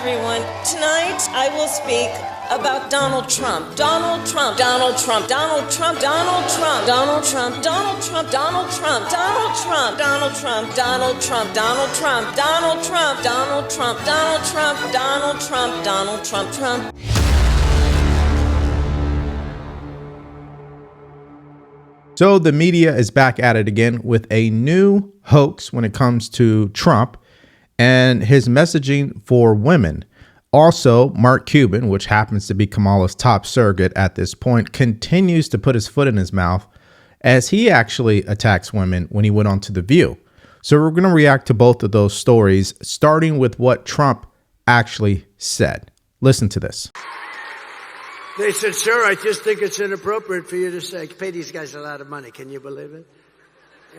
everyone. Tonight I will speak about Donald Trump. Donald Trump. Donald Trump. Donald Trump. Donald Trump. Donald Trump. Donald Trump. Donald Trump. Donald Trump. Donald Trump. Donald Trump. Donald Trump. Donald Trump. Donald Trump. Donald Trump. Donald Trump. Donald Trump. Trump. So the media is back at it again with a new hoax when it comes to Trump and his messaging for women. Also, Mark Cuban, which happens to be Kamala's top surrogate at this point, continues to put his foot in his mouth as he actually attacks women when he went on to The View. So we're going to react to both of those stories, starting with what Trump actually said. Listen to this. They said, sir, I just think it's inappropriate for you to say, pay these guys a lot of money. Can you believe it?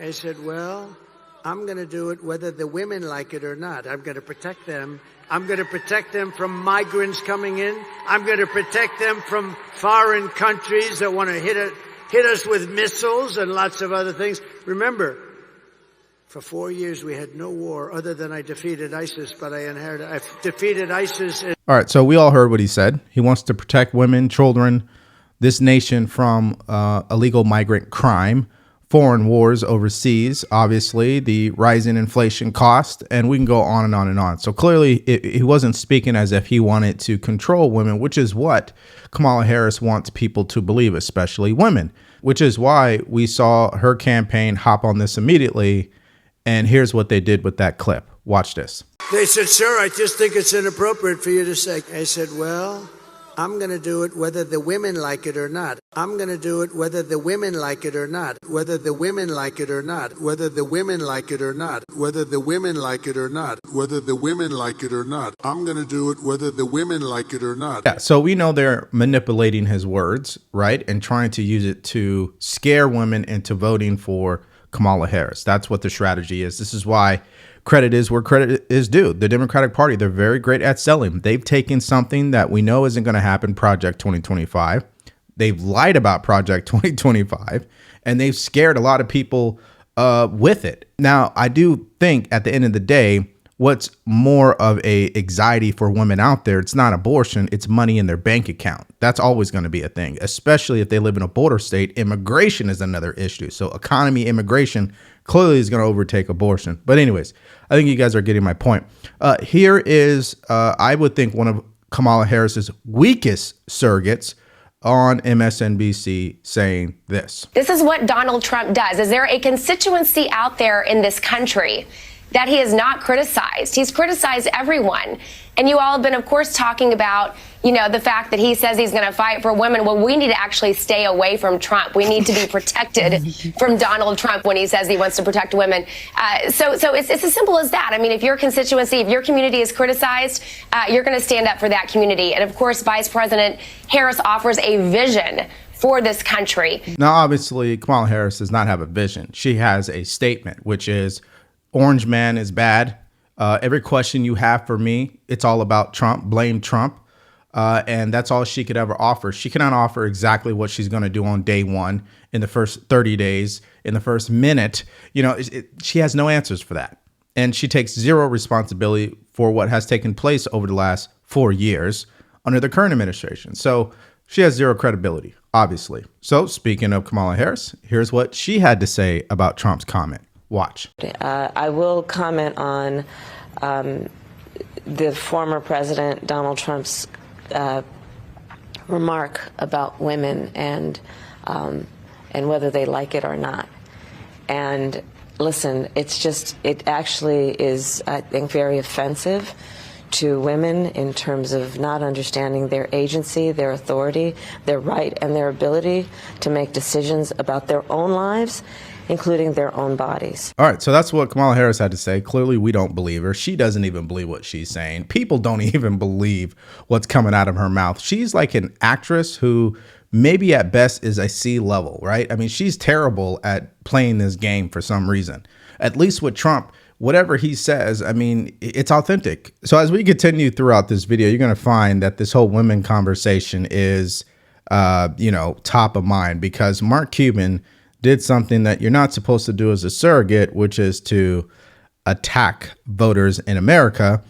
I said, well, I'm going to do it whether the women like it or not. I'm going to protect them. I'm going to protect them from migrants coming in. I'm going to protect them from foreign countries that want to hit us with missiles and lots of other things. Remember, for 4 years, we had no war other than I defeated ISIS, but I defeated ISIS. All right, so we all heard what he said. He wants to protect women, children, this nation from illegal migrant crime, foreign wars overseas, obviously, the rising inflation cost, and we can go on and on and on. So clearly, he wasn't speaking as if he wanted to control women, which is what Kamala Harris wants people to believe, especially women, which is why we saw her campaign hop on this immediately. And here's what they did with that clip. Watch this. They said, sir, I just think it's inappropriate for you to say. I said, well, I'm going to do it whether the women like it or not. I'm going to do it whether the women like it or not. Whether the women like it or not. Whether the women like it or not. Whether the women like it or not. Whether the women like it or not. I'm going to do it whether the women like it or not. Yeah, so we know they're manipulating his words, right? And trying to use it to scare women into voting for Kamala Harris. That's what the strategy is. This is why credit is where credit is due. The Democratic Party, they're very great at selling. They've taken something that we know isn't going to happen, Project 2025. They've lied about Project 2025, and they've scared a lot of people with it. Now, I do think at the end of the day, what's more of a anxiety for women out there, it's not abortion, it's money in their bank account. That's always going to be a thing, especially if they live in a border state. Immigration is another issue. So economy, immigration clearly is going to overtake abortion. But anyways, I think you guys are getting my point. Here is, I would think, one of Kamala Harris's weakest surrogates on MSNBC saying this. This is what Donald Trump does. Is there a constituency out there in this country that he has not criticized? He's criticized everyone. And you all have been, of course, talking about, the fact that he says he's going to fight for women. Well, we need to actually stay away from Trump. We need to be protected from Donald Trump when he says he wants to protect women. So it's as simple as that. I mean, if your constituency, if your community is criticized, you're going to stand up for that community. And of course, Vice President Harris offers a vision for this country. Now, obviously, Kamala Harris does not have a vision. She has a statement, which is, Orange man is bad. Every question you have for me, it's all about Trump. Blame Trump. And that's all she could ever offer. She cannot offer exactly what she's going to do on day one, in the first 30 days, in the first minute. She has no answers for that. And she takes zero responsibility for what has taken place over the last 4 years under the current administration. So she has zero credibility, obviously. So speaking of Kamala Harris, here's what she had to say about Trump's comment. Watch. I will comment on the former president, Donald Trump's remark about women and whether they like it or not. And listen, it actually is, I think, very offensive to women in terms of not understanding their agency, their authority, their right, and their ability to make decisions about their own lives, including their own bodies. All right, so that's what Kamala Harris had to say. Clearly, we don't believe her. She doesn't even believe what she's saying. People don't even believe what's coming out of her mouth. She's like an actress who maybe at best is a C level, right? I mean, she's terrible at playing this game for some reason. At least with Trump, whatever he says, I mean, it's authentic. So as we continue throughout this video, you're going to find that this whole women conversation is, top of mind, because Mark Cuban did something that you're not supposed to do as a surrogate, which is to attack voters in America.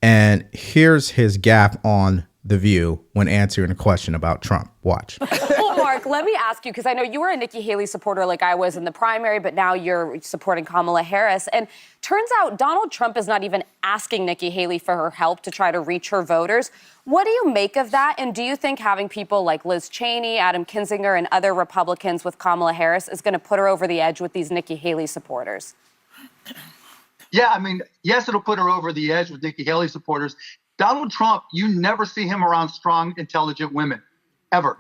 And here's his gaffe on The View when answering a question about Trump. Watch. Well, Mark, let me ask you, because I know you were a Nikki Haley supporter like I was in the primary, but now you're supporting Kamala Harris. And turns out Donald Trump is not even asking Nikki Haley for her help to try to reach her voters. What do you make of that? And do you think having people like Liz Cheney, Adam Kinzinger, and other Republicans with Kamala Harris is going to put her over the edge with these Nikki Haley supporters? Yeah, I mean, yes, it'll put her over the edge with Nikki Haley supporters. Donald Trump, you never see him around strong, intelligent women, ever.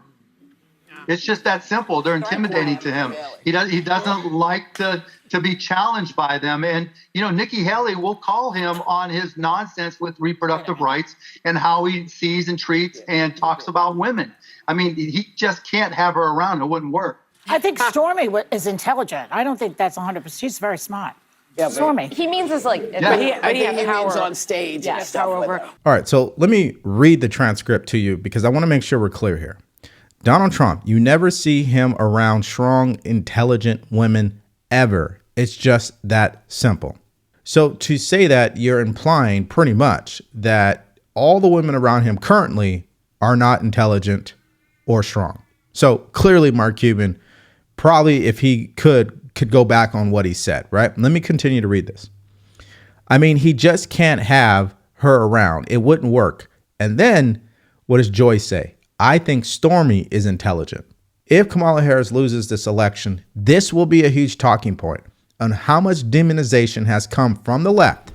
It's just that simple. They're intimidating to him. He doesn't like to be challenged by them. And, you know, Nikki Haley will call him on his nonsense with reproductive rights and how he sees and treats and talks about women. I mean, he just can't have her around. It wouldn't work. I think Stormy is intelligent. I don't think that's 100%. She's very smart. Yeah, Stormy. He means is like, Yeah. but He means on stage and stuff power with over. her. All right, so let me read the transcript to you because I want to make sure we're clear here. Donald Trump, you never see him around strong, intelligent women ever. It's just that simple. So to say that, you're implying pretty much that all the women around him currently are not intelligent or strong. So clearly, Mark Cuban, probably if he could go back on what he said, right? Let me continue to read this. I mean, he just can't have her around. It wouldn't work. And then what does Joyce say? I think Stormy is intelligent. If Kamala Harris loses this election, this will be a huge talking point on how much demonization has come from the left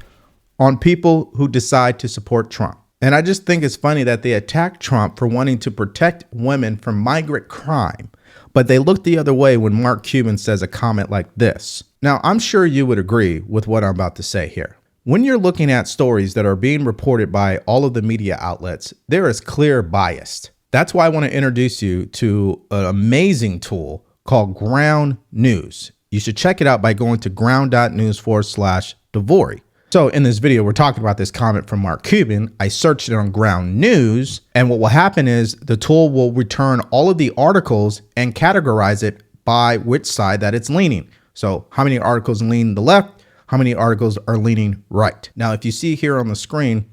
on people who decide to support Trump. And I just think it's funny that they attack Trump for wanting to protect women from migrant crime, but they look the other way when Mark Cuban says a comment like this. Now, I'm sure you would agree with what I'm about to say here. When you're looking at stories that are being reported by all of the media outlets, there is clear bias. That's why I want to introduce you to an amazing tool called Ground News. You should check it out by going to ground.news/Devori. So in this video, we're talking about this comment from Mark Cuban. I searched it on Ground News, and what will happen is the tool will return all of the articles and categorize it by which side that it's leaning. So how many articles lean the left? How many articles are leaning right? Now, if you see here on the screen,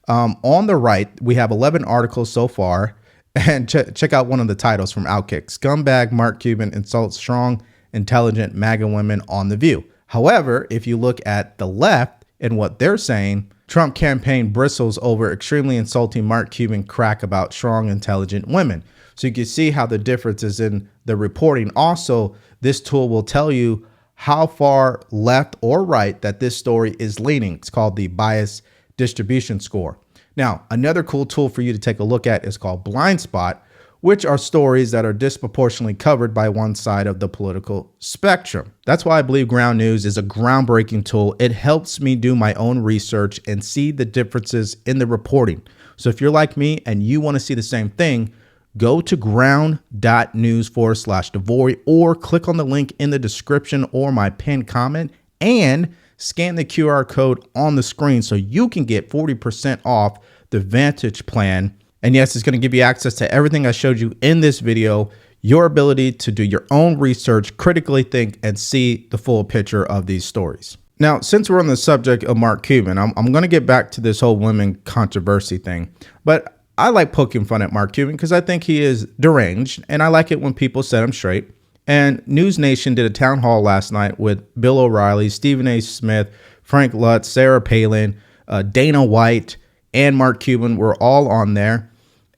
on the right, we have 11 articles so far. And check out one of the titles from Outkick. Scumbag Mark Cuban insults strong, intelligent MAGA women on The View. However, if you look at the left and what they're saying, Trump campaign bristles over extremely insulting Mark Cuban crack about strong, intelligent women. So you can see how the difference is in the reporting. Also, this tool will tell you how far left or right that this story is leaning. It's called the bias distribution score. Now, another cool tool for you to take a look at is called Blind Spot, which are stories that are disproportionately covered by one side of the political spectrum. That's why I believe Ground News is a groundbreaking tool. It helps me do my own research and see the differences in the reporting. So if you're like me and you want to see the same thing, go to ground.news/Devori or click on the link in the description or my pinned comment and scan the QR code on the screen so you can get 40% off the Vantage plan. And yes, it's going to give you access to everything I showed you in this video, your ability to do your own research, critically think, and see the full picture of these stories. Now, since we're on the subject of Mark Cuban, I'm going to get back to this whole women controversy thing. But I like poking fun at Mark Cuban because I think he is deranged, and I like it when people set him straight. And News Nation did a town hall last night with Bill O'Reilly, Stephen A. Smith, Frank Lutz, Sarah Palin, Dana White, and Mark Cuban were all on there.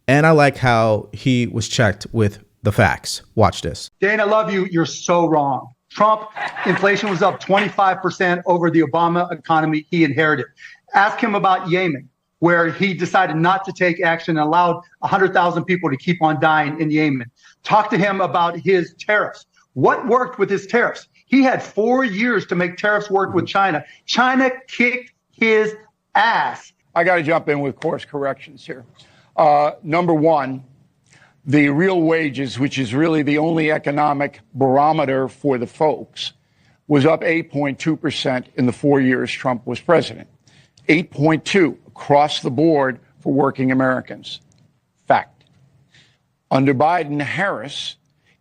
And I like how he was checked with the facts. Watch this. Dana, I love you. You're so wrong. Trump, inflation was up 25% over the Obama economy he inherited. Ask him about Yemen, where he decided not to take action and allowed 100,000 people to keep on dying in Yemen. Talk to him about his tariffs. What worked with his tariffs? He had 4 years to make tariffs work with China. China kicked his ass. I got to jump in with course corrections here. Number one, the real wages, which is really the only economic barometer for the folks, was up 8.2% in the 4 years Trump was president. 8.2 across the board for working Americans. Fact. Under Biden-Harris,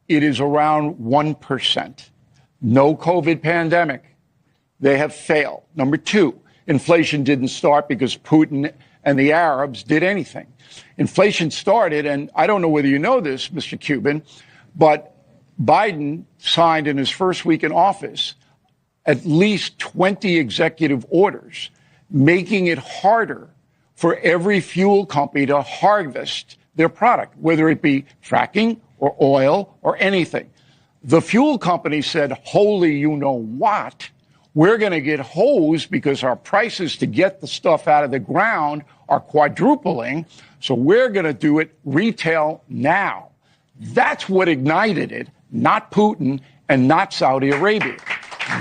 it is around 1%. No COVID pandemic. They have failed. Number two, inflation didn't start because Putin and the Arabs did anything. Inflation started, and I don't know whether you know this, Mr. Cuban, but Biden signed in his first week in office at least 20 executive orders, making it harder for every fuel company to harvest their product, whether it be fracking or oil or anything. The fuel company said, holy you know what, we're going to get hosed because our prices to get the stuff out of the ground are quadrupling, so we're going to do it retail now. That's what ignited it, not Putin and not Saudi Arabia.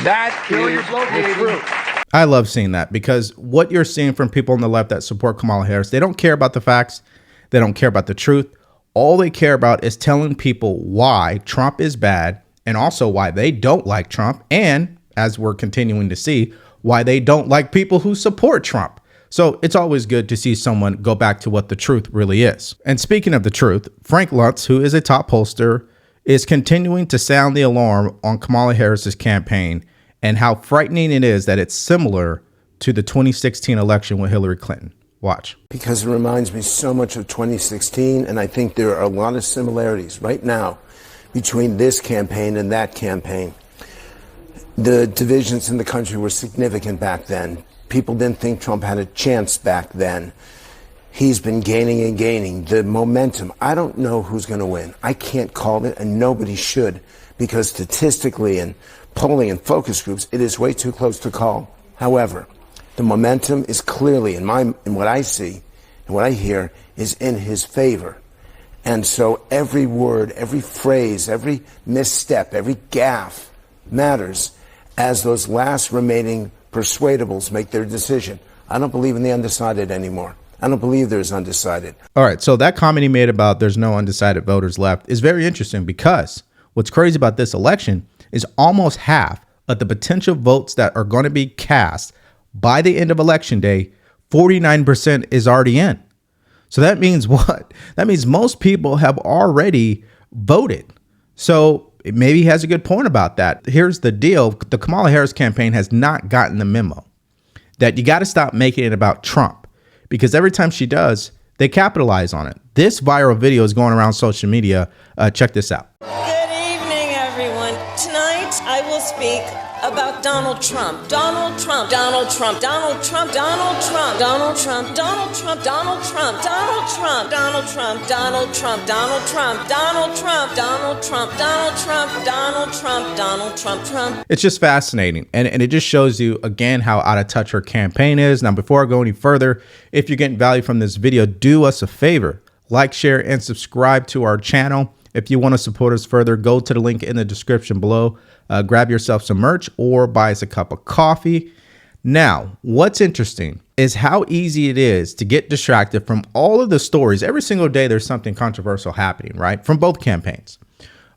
That is the truth. I love seeing that, because what you're seeing from people on the left that support Kamala Harris, they don't care about the facts. They don't care about the truth. All they care about is telling people why Trump is bad, and also why they don't like Trump. And as we're continuing to see, why they don't like people who support Trump. So it's always good to see someone go back to what the truth really is. And speaking of the truth, Frank Luntz, who is a top pollster, is continuing to sound the alarm on Kamala Harris's campaign and how frightening it is that it's similar to the 2016 election with Hillary Clinton. Watch. Because it reminds me so much of 2016, and I think there are a lot of similarities right now between this campaign and that campaign. The divisions in the country were significant back then. People didn't think Trump had a chance back then. He's been gaining and gaining. The momentum, I don't know who's going to win. I can't call it, and nobody should, because statistically and polling and focus groups, it is way too close to call. However, the momentum is clearly, in what I see and what I hear, is in his favor. And so every word, every phrase, every misstep, every gaffe matters as those last remaining persuadables make their decision. I don't believe in the undecided anymore. I don't believe there's undecided. All right, so that comment he made about there's no undecided voters left is very interesting, because what's crazy about this election is almost half of the potential votes that are going to be cast by the end of election day, 49% is already in. So that means what? That means most people have already voted. So maybe he has a good point about that. Here's the deal. The Kamala Harris campaign has not gotten the memo that you got to stop making it about Trump, because every time she does, they capitalize on it. This viral video is going around social media. Check this out. Good evening, everyone. Tonight, I will speak about Donald Trump. Donald Trump. Donald Trump. Donald Trump. Donald Trump. Donald Trump. Donald Trump. Donald Trump. Donald Trump. Donald Trump. Donald Trump. Donald Trump. Donald Trump. Donald Trump. Donald Trump. Donald Trump. Donald Trump. Trump. It's just fascinating. And it just shows you, again, how out of touch her campaign is. Now, before I go any further, if you're getting value from this video, do us a favor. Like, share, and subscribe to our channel. If you want to support us further, go to the link in the description below. Grab yourself some merch or buy us a cup of coffee. Now, what's interesting is how easy it is to get distracted from all of the stories. Every single day, there's something controversial happening, right? From both campaigns.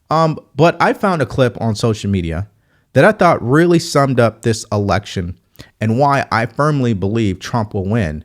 But I found a clip on social media that I thought really summed up this election and why I firmly believe Trump will win.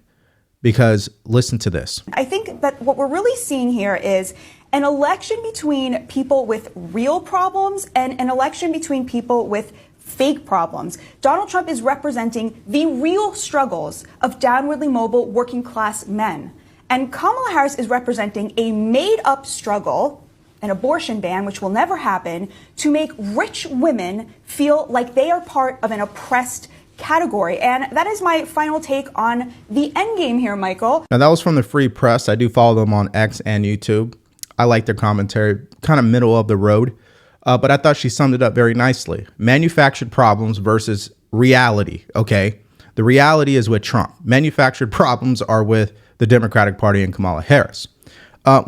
Because listen to this. I think that what we're really seeing here is an election between people with real problems and an election between people with fake problems. Donald Trump is representing the real struggles of downwardly mobile working class men. And Kamala Harris is representing a made up struggle, an abortion ban, which will never happen, to make rich women feel like they are part of an oppressed category. And that is my final take on the endgame here, Michael. Now, that was from the Free Press. I do follow them on X and YouTube. I like their commentary, kind of middle of the road. But I thought she summed it up very nicely. Manufactured problems versus reality. Okay. The reality is with Trump. Manufactured problems are with the Democratic Party and Kamala Harris.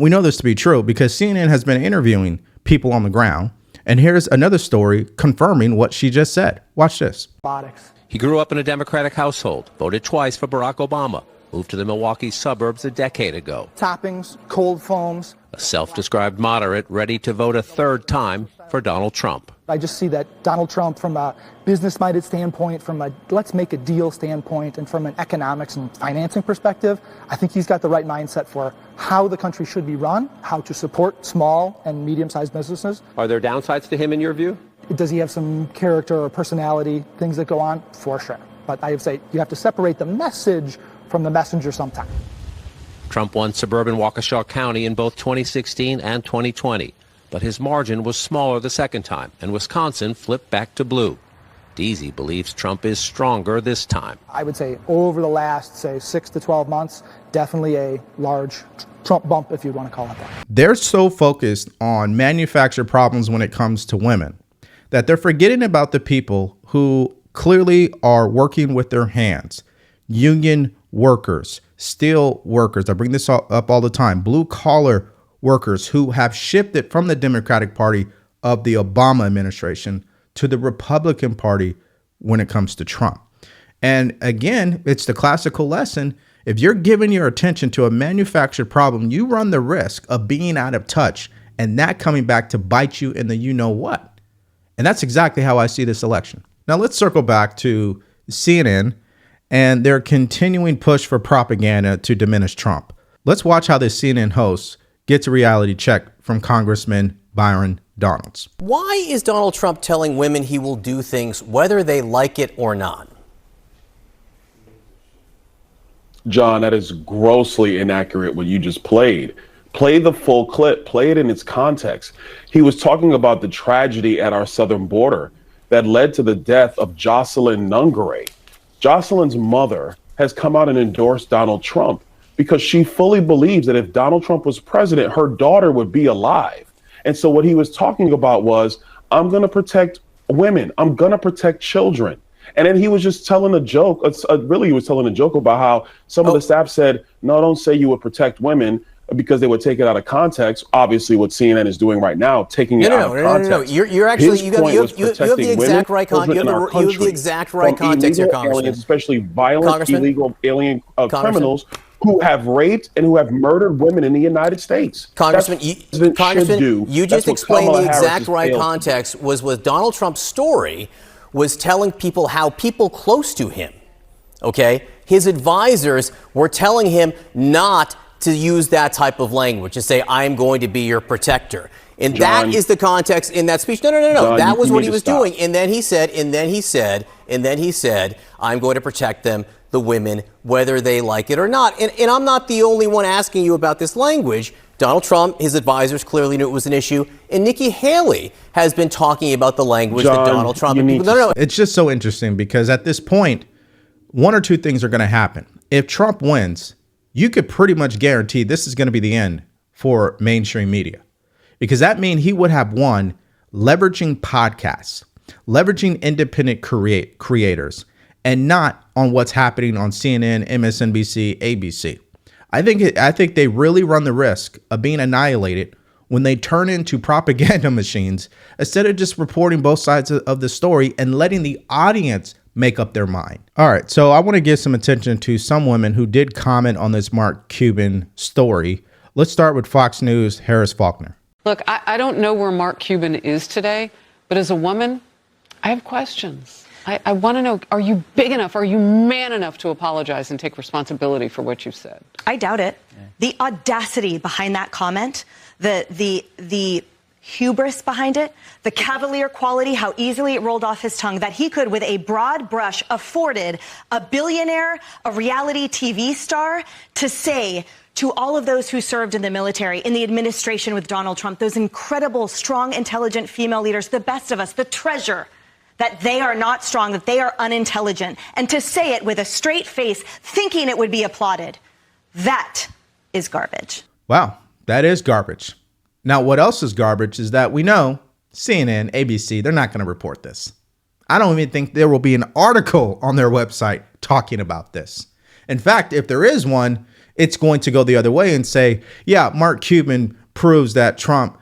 We know this to be true because CNN has been interviewing people on the ground. And here's another story confirming what she just said. Watch this. He grew up in a Democratic household, voted twice for Barack Obama, moved to the Milwaukee suburbs a decade ago. Toppings, cold foams. A self-described moderate ready to vote a third time for Donald Trump. I just see that Donald Trump, from a business-minded standpoint, from a let's make a deal standpoint, and from an economics and financing perspective, I think he's got the right mindset for how the country should be run, how to support small and medium-sized businesses. Are there downsides to him in your view? Does he have some character or personality, things that go on? For sure. But I would say you have to separate the message from the messenger sometime. Trump won suburban Waukesha County in both 2016 and 2020, but his margin was smaller the second time, and Wisconsin flipped back to blue. Deasy believes Trump is stronger this time. I would say over the last, say, 6 to 12 months, definitely a large Trump bump, if you want to call it that. They're so focused on manufactured problems when it comes to women that they're forgetting about the people who clearly are working with their hands. Union workers, steel workers, I bring this up all the time, blue collar workers who have shifted from the Democratic Party of the Obama administration to the Republican Party when it comes to Trump. And again, it's the classical lesson. If you're giving your attention to a manufactured problem, you run the risk of being out of touch and that coming back to bite you in the you know what. And that's exactly how I see this election. Now let's circle back to CNN and their continuing push for propaganda to diminish Trump. Let's watch how this CNN host gets a reality check from Congressman Byron Donalds. Why is Donald Trump telling women he will do things whether they like it or not? John, that is grossly inaccurate what you just played. Play the full clip, play it in its context. He was talking about the tragedy at our southern border that led to the death of Jocelyn Nungare. Jocelyn's mother has come out and endorsed Donald Trump because she fully believes that if Donald Trump was president, her daughter would be alive. And so what he was talking about was, I'm going to protect women. I'm going to protect children. And then he was just telling a joke. Really, he was telling a joke about how some of the staff said, no, don't say you would protect women, because they would take it out of context. Obviously, what CNN is doing right now, taking it out of context. No. You're actually, you have the exact right context. You have the exact right context here, Congressman. Aliens, especially violent, illegal alien criminals who have raped and who have murdered women in the United States. Congressman, you just explained the exact right context was with Donald Trump's story was telling people how people close to him, okay, his advisors were telling him not to use that type of language, to say, I'm going to be your protector. And John, that is the context in that speech. No. John, that was what he was doing. And then he said, I'm going to protect them, the women, whether they like it or not. And I'm not the only one asking you about this language. Donald Trump, his advisors clearly knew it was an issue. And Nikki Haley has been talking about the language that Donald Trump... It's just so interesting because at this point, one or two things are going to happen. If Trump wins, you could pretty much guarantee this is going to be the end for mainstream media, because that means he would have won leveraging podcasts, leveraging independent creators, and not on what's happening on CNN, MSNBC, ABC. I think they really run the risk of being annihilated when they turn into propaganda machines instead of just reporting both sides of the story and letting the audience make up their mind. All right, so I want to give some attention to some women who did comment on this Mark Cuban story. Let's start with Fox News' Harris Faulkner. Look, I don't know where Mark Cuban is today, but as a woman, I have questions. I want to know, are you big enough? Are you man enough to apologize and take responsibility for what you've said? I doubt it. Yeah. The audacity behind that comment, the hubris behind it, the cavalier quality, how easily it rolled off his tongue, that he could, with a broad brush, afforded a billionaire, a reality TV star, to say to all of those who served in the military, in the administration with Donald Trump, those incredible, strong, intelligent female leaders, the best of us, the treasure, that they are not strong, that they are unintelligent, and to say it with a straight face, thinking it would be applauded. That is garbage. Wow, that is garbage. Now, what else is garbage is that we know CNN, ABC, they're not going to report this. I don't even think there will be an article on their website talking about this. In fact, if there is one, it's going to go the other way and say, yeah, Mark Cuban proves that Trump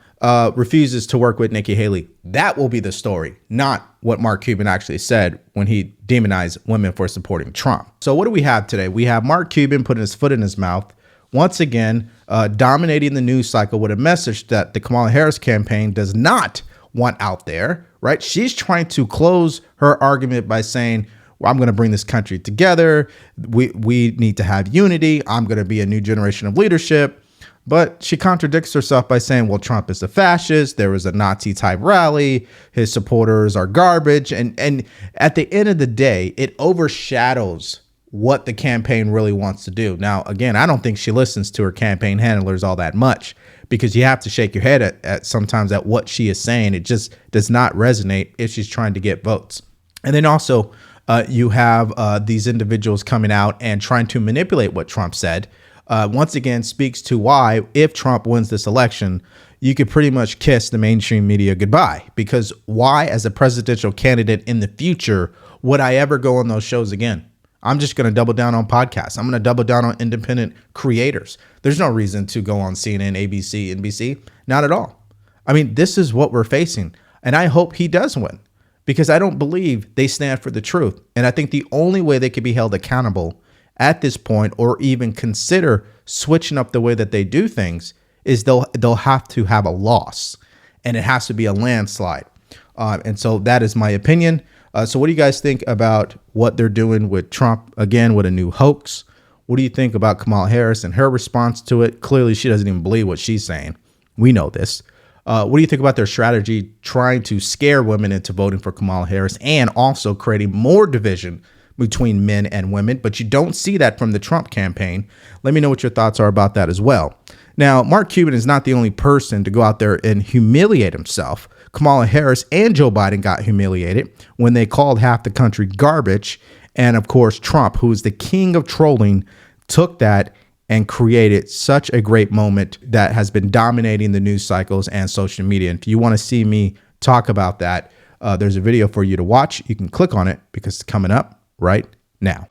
refuses to work with Nikki Haley. That will be the story, not what Mark Cuban actually said when he demonized women for supporting Trump. So what do we have today? We have Mark Cuban putting his foot in his mouth, once again, dominating the news cycle with a message that the Kamala Harris campaign does not want out there, right? She's trying to close her argument by saying, well, I'm going to bring this country together. We need to have unity. I'm going to be a new generation of leadership. But she contradicts herself by saying, well, Trump is a fascist. There was a Nazi type rally. His supporters are garbage. And at the end of the day, it overshadows what the campaign really wants to do. Now, again, I don't think she listens to her campaign handlers all that much, because you have to shake your head at sometimes at what she is saying. It just does not resonate if she's trying to get votes. And then also you have these individuals coming out and trying to manipulate what Trump said. Once again, speaks to why, if Trump wins this election, you could pretty much kiss the mainstream media goodbye. Because why, as a presidential candidate in the future, would I ever go on those shows again? I'm just going to double down on podcasts. I'm going to double down on independent creators. There's no reason to go on CNN, ABC, NBC. Not at all. I mean, this is what we're facing. And I hope he does win, because I don't believe they stand for the truth. And I think the only way they could be held accountable at this point, or even consider switching up the way that they do things, is they'll have to have a loss, and it has to be a landslide. And so that is my opinion. So what do you guys think about what they're doing with Trump, again, with a new hoax? What do you think about Kamala Harris and her response to it? Clearly, she doesn't even believe what she's saying. We know this. What do you think about their strategy trying to scare women into voting for Kamala Harris, and also creating more division between men and women? But you don't see that from the Trump campaign. Let me know what your thoughts are about that as well. Now, Mark Cuban is not the only person to go out there and humiliate himself. Kamala Harris and Joe Biden got humiliated when they called half the country garbage. And of course, Trump, who is the king of trolling, took that and created such a great moment that has been dominating the news cycles and social media. And if you want to see me talk about that, there's a video for you to watch. You can click on it because it's coming up right now.